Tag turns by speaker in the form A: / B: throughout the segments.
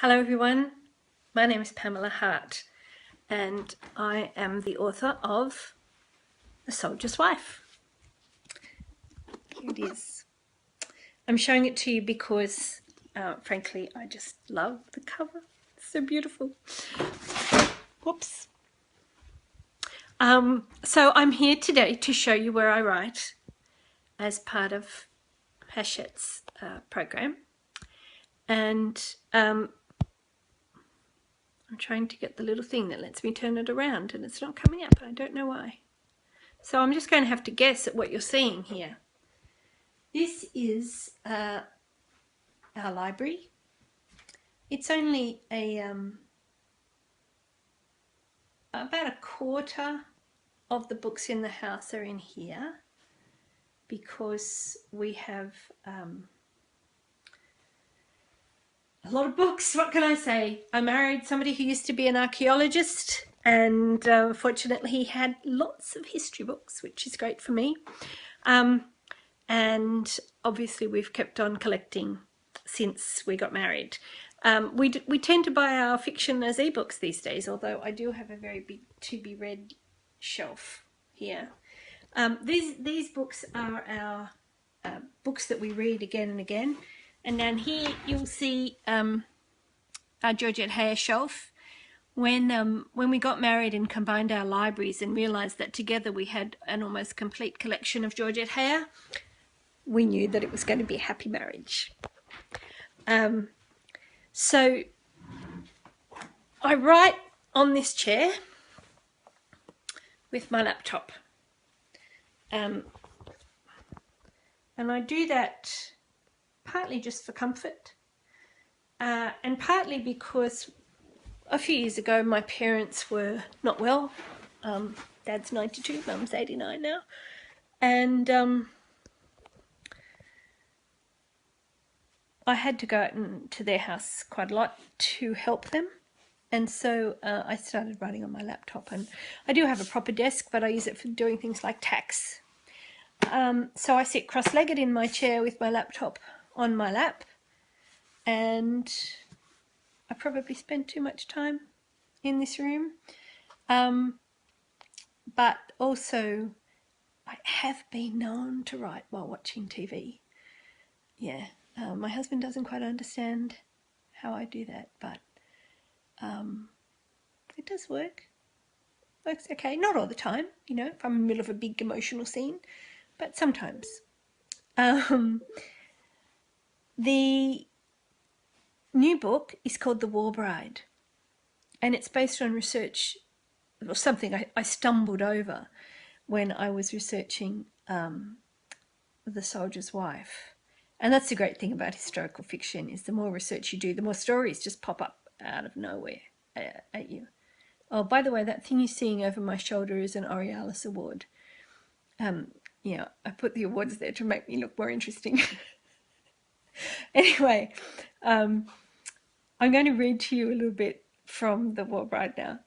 A: Hello everyone, my name is Pamela Hart and I am the author of The Soldier's Wife. Here it is. I'm showing it to you because frankly I just love the cover. It's so beautiful. Whoops. So I'm here today to show you where I write as part of Hachette's program, and I'm trying to get the little thing that lets me turn it around and it's not coming up. I don't know why. So I'm just going to have to guess at what you're seeing here. This is our library. It's only about a quarter of the books in the house are in here because we have a lot of books. What can I say? I married somebody who used to be an archaeologist, and fortunately he had lots of history books, which is great for me. And obviously we've kept on collecting since we got married. We tend to buy our fiction as ebooks these days, although I do have a very big to-be-read shelf here. These books are our books that we read again and again. And down here you'll see our Georgette Heyer shelf. When we got married and combined our libraries and realised that together we had an almost complete collection of Georgette Heyer, we knew that it was going to be a happy marriage. So I write on this chair with my laptop. And I do that partly just for comfort, and partly because a few years ago my parents were not well. Dad's 92, Mum's 89 now, and I had to go out to their house quite a lot to help them, and so I started writing on my laptop. And I do have a proper desk, but I use it for doing things like tax. So I sit cross-legged in my chair with my laptop on my lap, and I probably spend too much time in this room. But also I have been known to write while watching TV. Yeah, my husband doesn't quite understand how I do that, but it does work. Works okay, not all the time, you know, if I'm in the middle of a big emotional scene, but sometimes. The new book is called The War Bride, and it's based on research, or something I stumbled over when I was researching The Soldier's Wife. And that's the great thing about historical fiction, is the more research you do, the more stories just pop up out of nowhere at you. Oh, by the way, that thing you're seeing over my shoulder is an Aurealis Award. Yeah, I put the awards there to make me look more interesting. Anyway, I'm going to read to you a little bit from The War Bride now.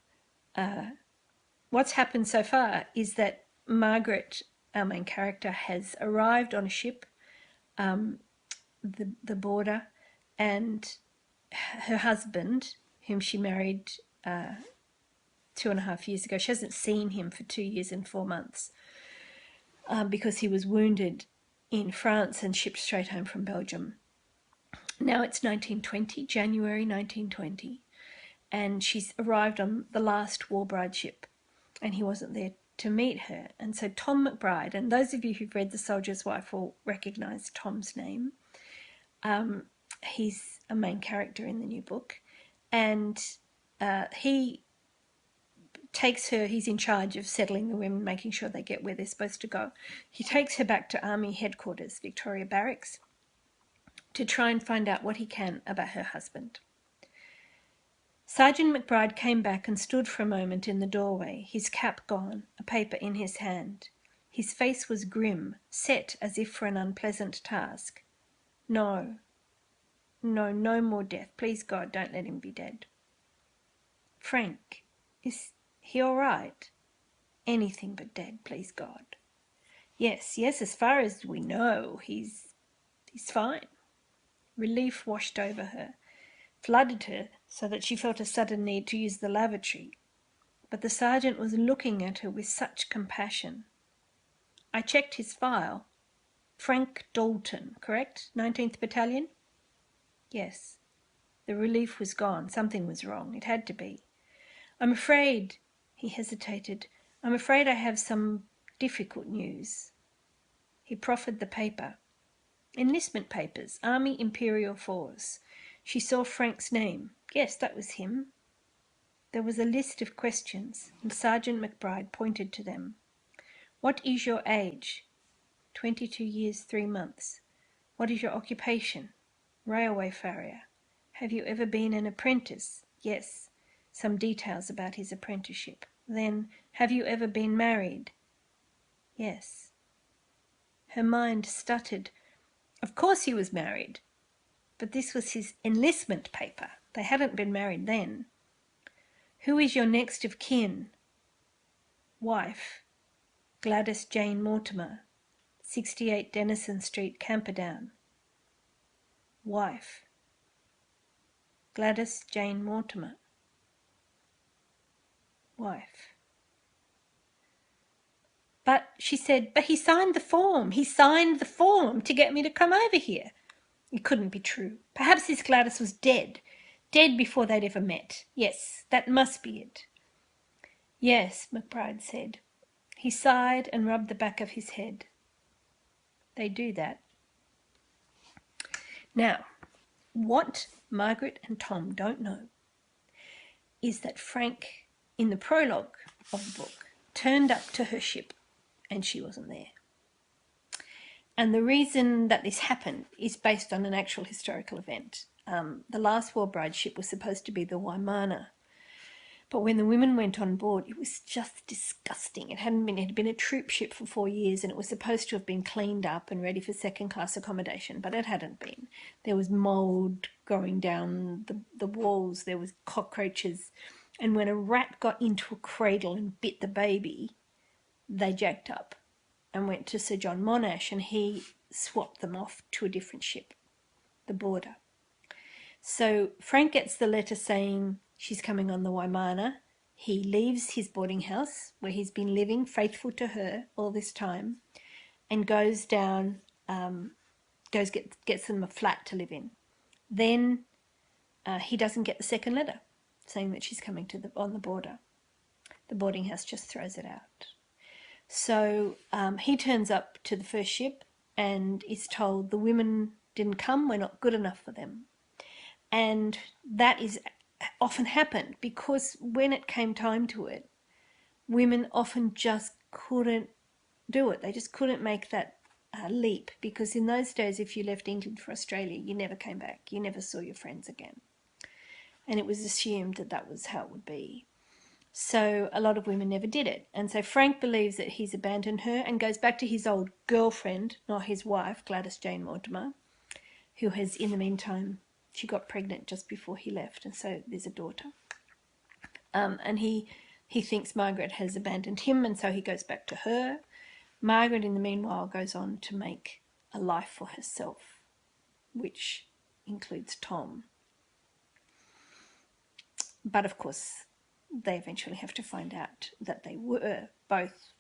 A: What's happened so far is that Margaret, our main character, has arrived on a ship, the border, and her husband, whom she married 2.5 years ago, she hasn't seen him for 2 years and 4 months because he was wounded in France and shipped straight home from Belgium. Now it's 1920, January 1920, and she's arrived on the last War Bride ship, and he wasn't there to meet her. And so Tom McBride, and those of you who've read The Soldier's Wife will recognise Tom's name. He's a main character in the new book, and he takes her, he's in charge of settling the women, making sure they get where they're supposed to go. He takes her back to Army Headquarters, Victoria Barracks, to try and find out what he can about her husband. Sergeant McBride came back and stood for a moment in the doorway, his cap gone, a paper in his hand. His face was grim, set as if for an unpleasant task. No, no more death. Please, God, don't let him be dead. Frank, is he all right? Anything but dead, please, God. Yes, as far as we know, he's fine. Relief washed over her. flooded her so that she felt a sudden need to use the lavatory. But the sergeant was looking at her with such compassion. I checked his file. Frank Dalton, correct? 19th Battalion? Yes. The relief was gone. Something was wrong. It had to be. I'm afraid, he hesitated, I'm afraid I have some difficult news. He proffered the paper. Enlistment papers, Army Imperial Force. She saw Frank's name. Yes, that was him. There was a list of questions, and Sergeant McBride pointed to them. What is your age? 22 years, 3 months. What is your occupation? Railway farrier. Have you ever been an apprentice? Yes. Some details about his apprenticeship. Then, have you ever been married? Yes. Her mind stuttered. Of course he was married. But this was his enlistment paper. They hadn't been married then. Who is your next of kin? Wife. Gladys Jane Mortimer. 68 Denison Street, Camperdown. Wife. Gladys Jane Mortimer. Wife. But, she said, but he signed the form. He signed the form to get me to come over here. It couldn't be true. Perhaps this Gladys was dead. Dead before they'd ever met. Yes, that must be it. Yes, McBride said. He sighed and rubbed the back of his head. They do that. Now, what Margaret and Tom don't know is that Frank, in the prologue of the book, turned up to her ship and she wasn't there. And the reason that this happened is based on an actual historical event. The last war bride ship was supposed to be the Waimana. But when the women went on board, it was just disgusting. It had been a troop ship for 4 years, and it was supposed to have been cleaned up and ready for second-class accommodation, but it hadn't been. There was mould growing down the walls. There was cockroaches. And when a rat got into a cradle and bit the baby, they jacked up and went to Sir John Monash, and he swapped them off to a different ship, the Border. So Frank gets the letter saying she's coming on the Waimana. He leaves his boarding house where he's been living, faithful to her all this time, and goes down, gets them a flat to live in. Then he doesn't get the second letter saying that she's coming on the border. The boarding house just throws it out. So he turns up to the first ship and is told the women didn't come, we're not good enough for them. And that is often happened because when it came time to it, women often just couldn't do it. They just couldn't make that leap, because in those days, if you left England for Australia, you never came back. You never saw your friends again. And it was assumed that that was how it would be. So a lot of women never did it. And so Frank believes that he's abandoned her and goes back to his old girlfriend, not his wife, Gladys Jane Mortimer, who has, in the meantime, she got pregnant just before he left, and so there's a daughter. And he thinks Margaret has abandoned him, and so he goes back to her. Margaret, in the meanwhile, goes on to make a life for herself, which includes Tom. But, of course, they eventually have to find out that they were both,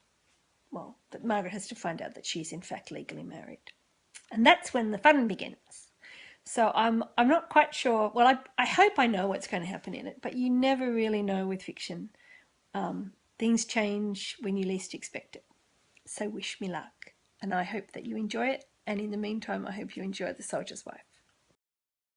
A: well, that Margaret has to find out that she's in fact legally married. And that's when the fun begins. So I'm not quite sure. Well, I hope I know what's going to happen in it, but you never really know with fiction. Things change when you least expect it. So wish me luck. And I hope that you enjoy it. And in the meantime, I hope you enjoy The Soldier's Wife.